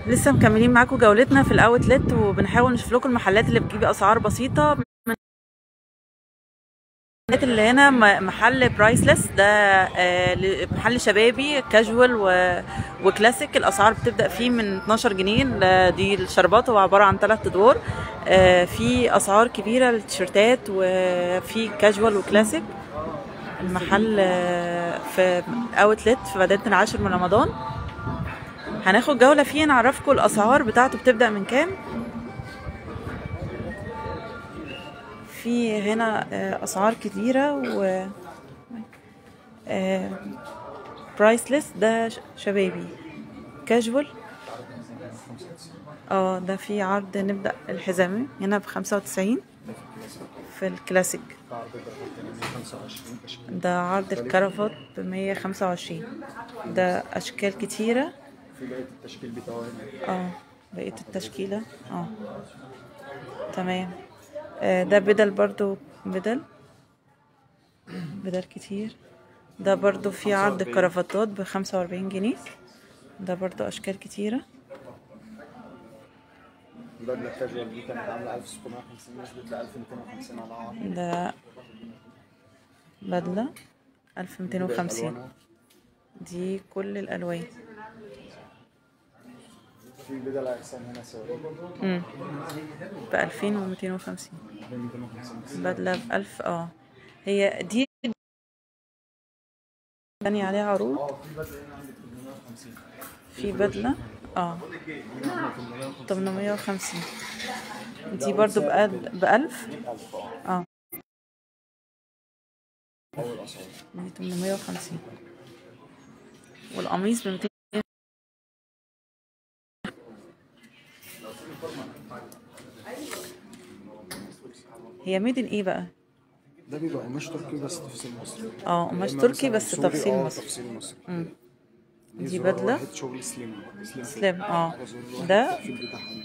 لسه مكملين معاكم جولتنا في الاوتلت، وبنحاول نشوف لكم المحلات اللي بتجيب اسعار بسيطه. من المحلات اللي هنا محل برايسلس ده، محل شبابي كاجوال وكلاسيك. الاسعار بتبدا فيه من 12 جنيه. دي الشربات، هو عباره عن 3 ادوار. في اسعار كبيره للتيشيرتات، وفي كاجوال وكلاسيك. المحل في اوتلت في مدينه العاشر من رمضان. هناخد جولة فيه نعرفكم الأسعار بتاعته بتبدأ من كام. في هنا أسعار كتيرة و برايسلس. ده شبابي كاجوال. ده في عرض. نبدأ الحزام هنا ب95 في الكلاسيك. ده عرض الكرافات ب125. ده أشكال كتيرة. في بقية التشكيل بتاعه هنا. بقية التشكيلة. تمام. ده بدل برضو، بدل كتير. ده برضو في عرض الكرافتات ب45 جنيه. ده برضو أشكال كتيرة. البدلة الكاجوال دي كانت عاملة 1650، نزلت ل 2250 على عرض. ده بدلة 1250. دي كل الألوان. في بدل أجسام هنا سعودية ب2250. بدلة ب1000. هي دي تاني عليها عروض. في بدلة ب 850. دي برضو ب1000. دي 850. والقميص ب200. هي ميدن ايه بقى؟ ده بيبقى قماش تركي بس تفصيل مصري. قماش تركي بس تفصيل مصري. تفصيل مصري. دي بدلة شغل سليم. ده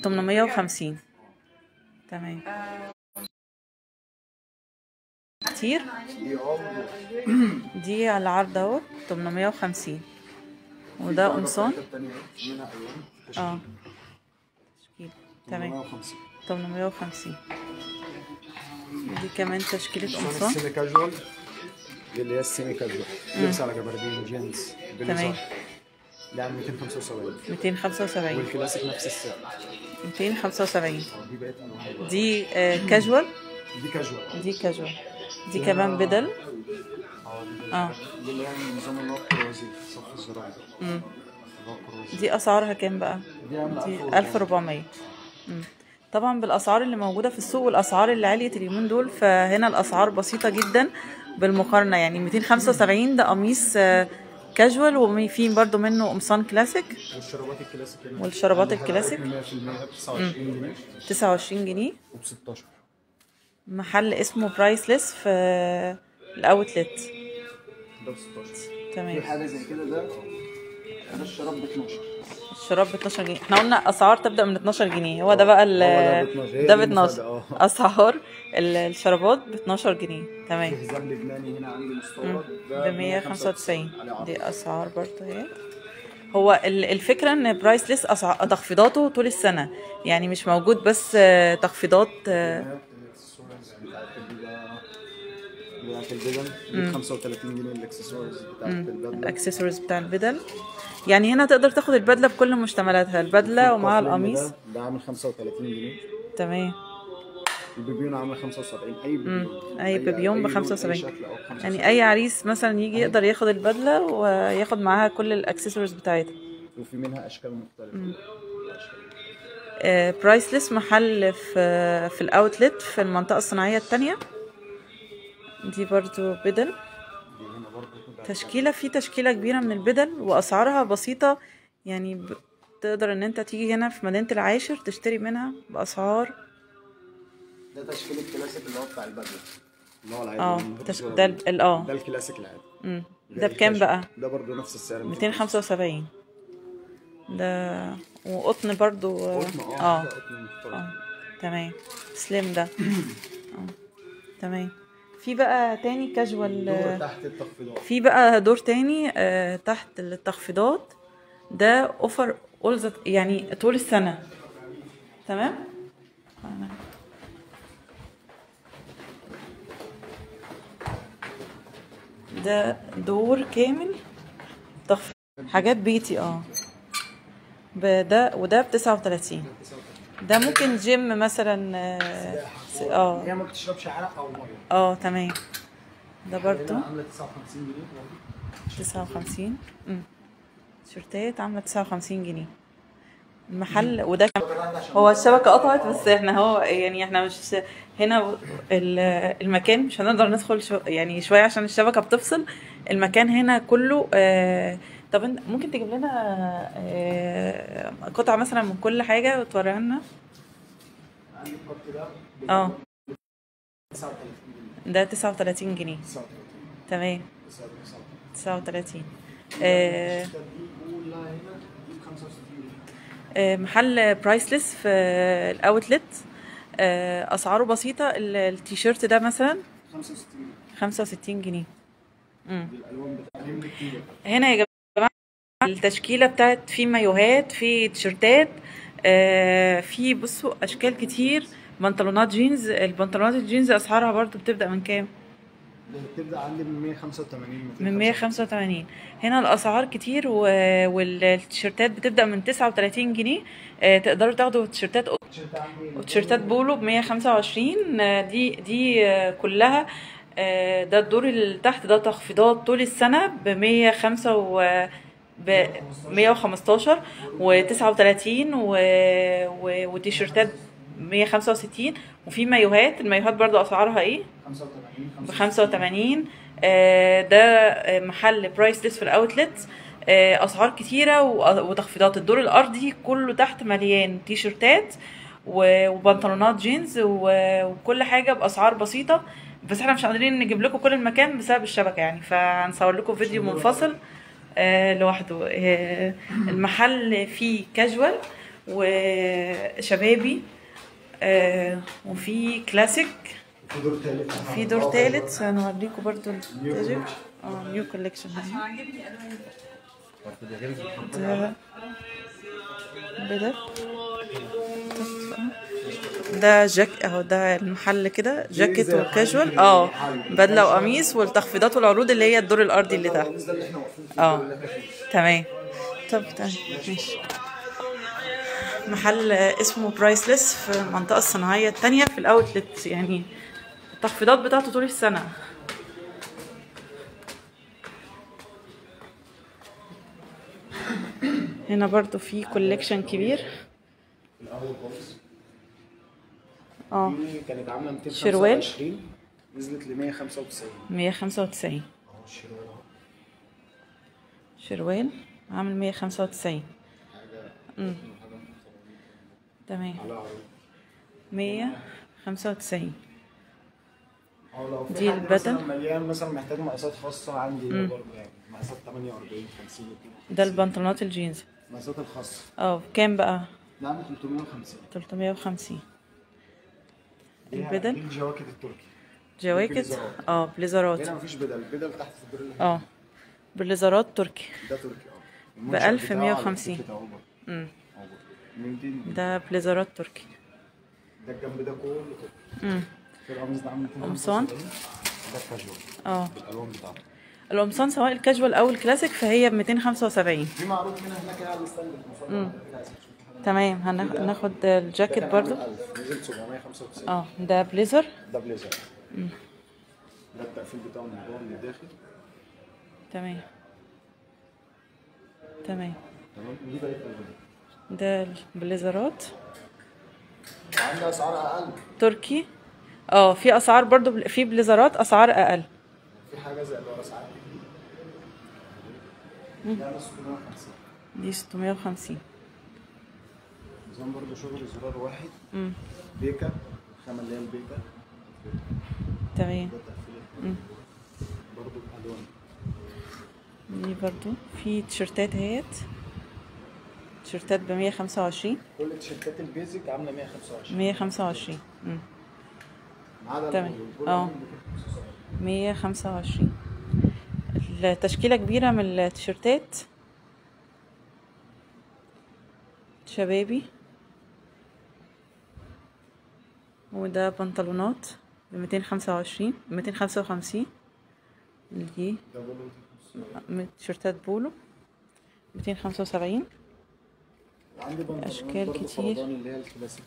850. تمام. كتير. دي على العرض اهو 850. وده قمصان. تشكيل. تمام. 850. دي كمان تشكيلة قمصان. السيمي كاجوال دي اللي هي السيمي كاجوال، لبس على جبردين جينز. تمام. يعني 275. 275. والكلاسيك نفس السعر 275. دي بقت انواع. دي كاجوال. دي كاجوال. دي كمان بدل. دي اللي هي نظام اللي هو الكروزي، صف الزراير. دي اسعارها كام بقى؟ دي 1400. طبعا بالاسعار اللي موجوده في السوق والاسعار اللي عليت اليومين دول، فهنا الاسعار بسيطه جدا بالمقارنه. يعني 275 ده قميص كاجوال، وفي برضو منه قمصان كلاسيك. والشرابات الكلاسيك 100% 29 جنيه. وب16. محل اسمه برايسلس في الاوتلت. ده ب16. تمام. في حاجه زي كده. ده الشراب ب12. الشراب ب12 جنيه. احنا قلنا اسعار تبدا من 12 جنيه. هو ده بقى ده ب12. اسعار الشرابات ب12 جنيه. تمام. حزام لبناني هنا عندي مستورد ب195. دي اسعار برضه اهي. هو الفكره ان برايسلس تخفيضاته طول السنه، يعني مش موجود بس تخفيضات. بتاعت البدل ب 35 جنيه. الاكسسوارز بتاعت البدله، الاكسسوارز بتاع البدل. يعني هنا تقدر تاخد البدله بكل مشتملاتها، البدله ومع القميص. ده عامل 35 جنيه. تمام. البيبيون عامله 75. اي بيبيون ب 75. يعني اي عريس مثلا يجي يقدر ياخد البدله وياخد معاها كل الاكسسوارز بتاعتها. وفي منها اشكال مختلفه. برايسلس محل في الاوتلت في المنطقه الصناعيه الثانيه. دي برضو بدل. تشكيله كبيره من البدل، واسعارها بسيطه. يعني تقدر ان انت تيجي هنا في مدينه العاشر تشتري منها باسعار. ده تشكيل الكلاسيك اللي هو بتاع البدله، اللي هو العادي. ده الكلاسيك العادي. ده بكام بقى؟ ده برضو نفس السعر 275. ده وقطن برضو. قطن تمام. سليم ده. تمام. في بقى تاني كاجوال. دور تحت التخفيضات. في بقى دور تاني تحت التخفيضات. ده اوفر يعني طول السنة. تمام. ده دور كامل تخفيض حاجات بيتي. ده وده ب39. ده ممكن جيم مثلا. هي ما بتشربش عرق او ميه. تمام. ده برضو عامله 59 جنيه برضه. 59. تيشيرتات عامله 59 جنيه المحل. وده هو الشبكة قطعت، بس احنا هو يعني احنا مش هنا المكان مش هنقدر ندخل يعني شوية عشان الشبكة بتفصل. المكان هنا كله. طب انت ممكن تجيب لنا قطعة مثلا من كل حاجة وتوريها لنا؟ عندي الخط ده اه 39 جنيه. ده 39 جنيه. 39. تمام. 39. محل برايسلس في الاوتلت. اسعاره بسيطه. التيشيرت ده مثلا 65 جنيه. الالوان بتاعتهم كتير. هنا يا جماعه التشكيله بتاعت في مايوهات، في تيشيرتات، في بصوا اشكال كتير. بنطلونات جينز. البنطلونات الجينز اسعارها برضو بتبدا من كام؟ بتبدا عندي من 185. من 185. هنا الاسعار كتير والتيشيرتات بتبدا من 39 جنيه. تقدروا تاخدوا تيشيرتات وتيشيرتات بولو ب 125. دي كلها. ده الدور اللي تحت ده تخفيضات طول السنه ب 105 ب 115 و39 وتيشيرتات 165. وفي مايوهات. المايوهات برضو اسعارها ايه؟ 85. ده محل برايسلس في الاوتلت. اسعار كتيره وتخفيضات. الدور الارضي كله تحت مليان تيشيرتات وبنطلونات جينز وكل حاجه باسعار بسيطه. بس احنا مش قادرين نجيب لكم كل المكان بسبب الشبكه يعني، فهنصور لكم فيديو منفصل لوحده. المحل فيه كاجوال وشبابي وفي كلاسيك. في دور تالت هنوريكم برضو التاجر. نيو كوليكشن. ده جاك ده المحل كده جاكيت وكاجوال. بدله وقميص والتخفيضات والعروض اللي هي الدور الارضي اللي تحت. تمام. طب تمام ماشي. محل اسمه برايسلس في المنطقة الصناعية التانية في الاوتلت، يعني التخفيضات بتاعته طول السنة. هنا برضو في كوليكشن كبير. الاول خالص دي كانت عامله 225 شروال نزلت ل 195. 195 شروال عامل 195. تمام. 195. دي البدل مليان مثلا محتاج مقاسات خاصه عندي برضه، يعني مقاسات 48 50 كده. ده البنطلونات الجينز المقاسات الخاصه. بكام بقى؟ ده عامل 350. 350. البدل الجواكت التركي. جواكت بليزرات. هنا مفيش بدل. بدل تحت في الدور اللي بليزرات تركي. ده تركي ب 1150. ده بليزرات تركي. ده الجنب ده كله تركي. القميص ده عامل 275. قمصان. ده كاجوال بالالوان بتاعته. القمصان سواء الكاجوال او الكلاسيك فهي ب 275. في معروض منها هناك على الستاند. تمام. هناخد الجاكيت برضو. نزل 795. ده بليزر. ده بليزر. ده التقفيل بتاعه من جوه من الداخل. تمام. دي بقت ده البليزرات. عندها اسعار اقل تركي. في اسعار برضو في بليزرات اسعار اقل. في حاجه زي اللي ورا ساعات دي 650. نظام برضو شغل زرار واحد. بيكا الخامه اللي هي البيكا. تمام. ده تقفيل برضو بالالوان. دي برضو في تيشيرتات اهيت. تيشيرتات ب 125. كل التيشيرتات البيزك عامله 125. 125. تمام. 125. التشكيله كبيره من التيشيرتات. شبابي، وده بنطلونات ب225 255. دي ده بولو تيشيرتات بولو 275. عندي بنطلونات اشكال برضه كتير. فرداني اللي هي الكلاسيك.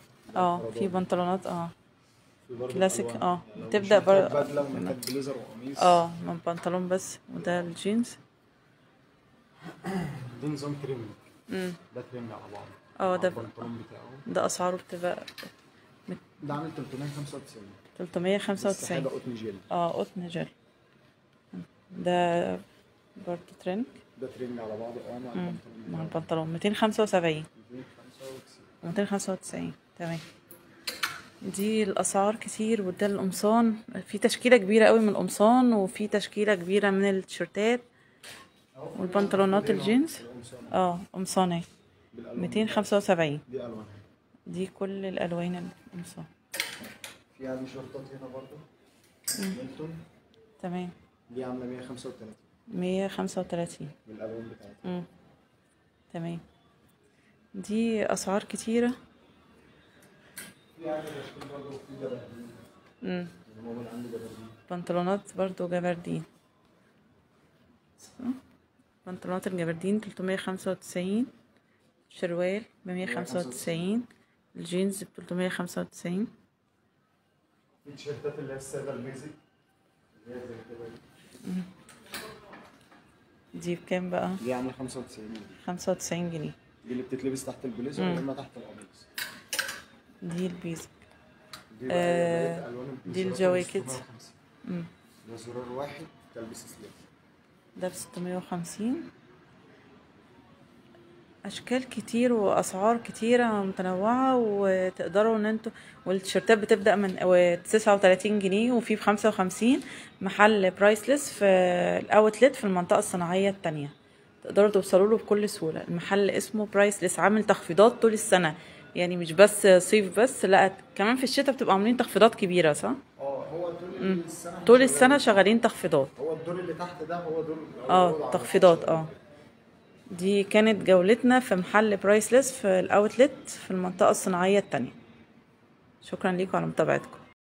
في بنطلونات في برضه كلاسيك الألوان. لو بتبدأ مش محتاج بدلة ومحتاج بليزر وقميص. من بنطلون بس، وده الجينز. دي نظام تريمنج. ده تريمنج على بعض. ده البنطلون بتاعه ده اسعاره بتبقى ده عامل 395. 395. حاجة قطن جيل. قطن جل. ده برضه ترند. ده تريمنج على بعضه مع البنطلون مع البنطلون 275 295. تمام. دي الاسعار كتير. وده القمصان، في تشكيله كبيره قوي من القمصان، وفي تشكيله كبيره من التيشيرتات والبنطلونات الجينز. قمصان اهي 275. دي الوان. دي كل الالوان القمصان. في عندي شورتات هنا برضه ميلتون. تمام. دي عامله 135 135 بالالوان بتاعتها. تمام. دي اسعار كتيره. في عندي تشكيل برضه في جبردين. موجود عندي جبردين. بنطلونات برضو جبردين. بنطلونات الجبردين 395. شروال ب195. الجينز ب395. في تيشيرتات اللي هي الساده البيزك اللي هي زي كده. دي بكام بقى؟ دي عامله 95 جنيه. 95 جنيه. دي اللي بتتلبس تحت البليزر يا اما تحت القميص. دي البيزك. دي بقى الوان دي الجواكت. ده زرار واحد تلبس سليم. ده ب650. اشكال كتير واسعار كتيره متنوعه، وتقدروا ان انتوا. والتيشيرتات بتبدا من 39 جنيه، وفي ب55. محل برايسلس في الاوتلت في المنطقه الصناعيه التانية. تقدروا توصلوا له بكل سهوله. المحل اسمه برايسلس، عامل تخفيضات طول السنه، يعني مش بس صيف بس، لا كمان في الشتاء بتبقى عاملين تخفيضات كبيره، صح؟ هو طول السنه شغالين تخفيضات. هو الدور اللي تحت ده هو دور تخفيضات. دي كانت جولتنا في محل برايسلس في الاوتلت في المنطقة الصناعية التانية. شكرا لكم على متابعتكم.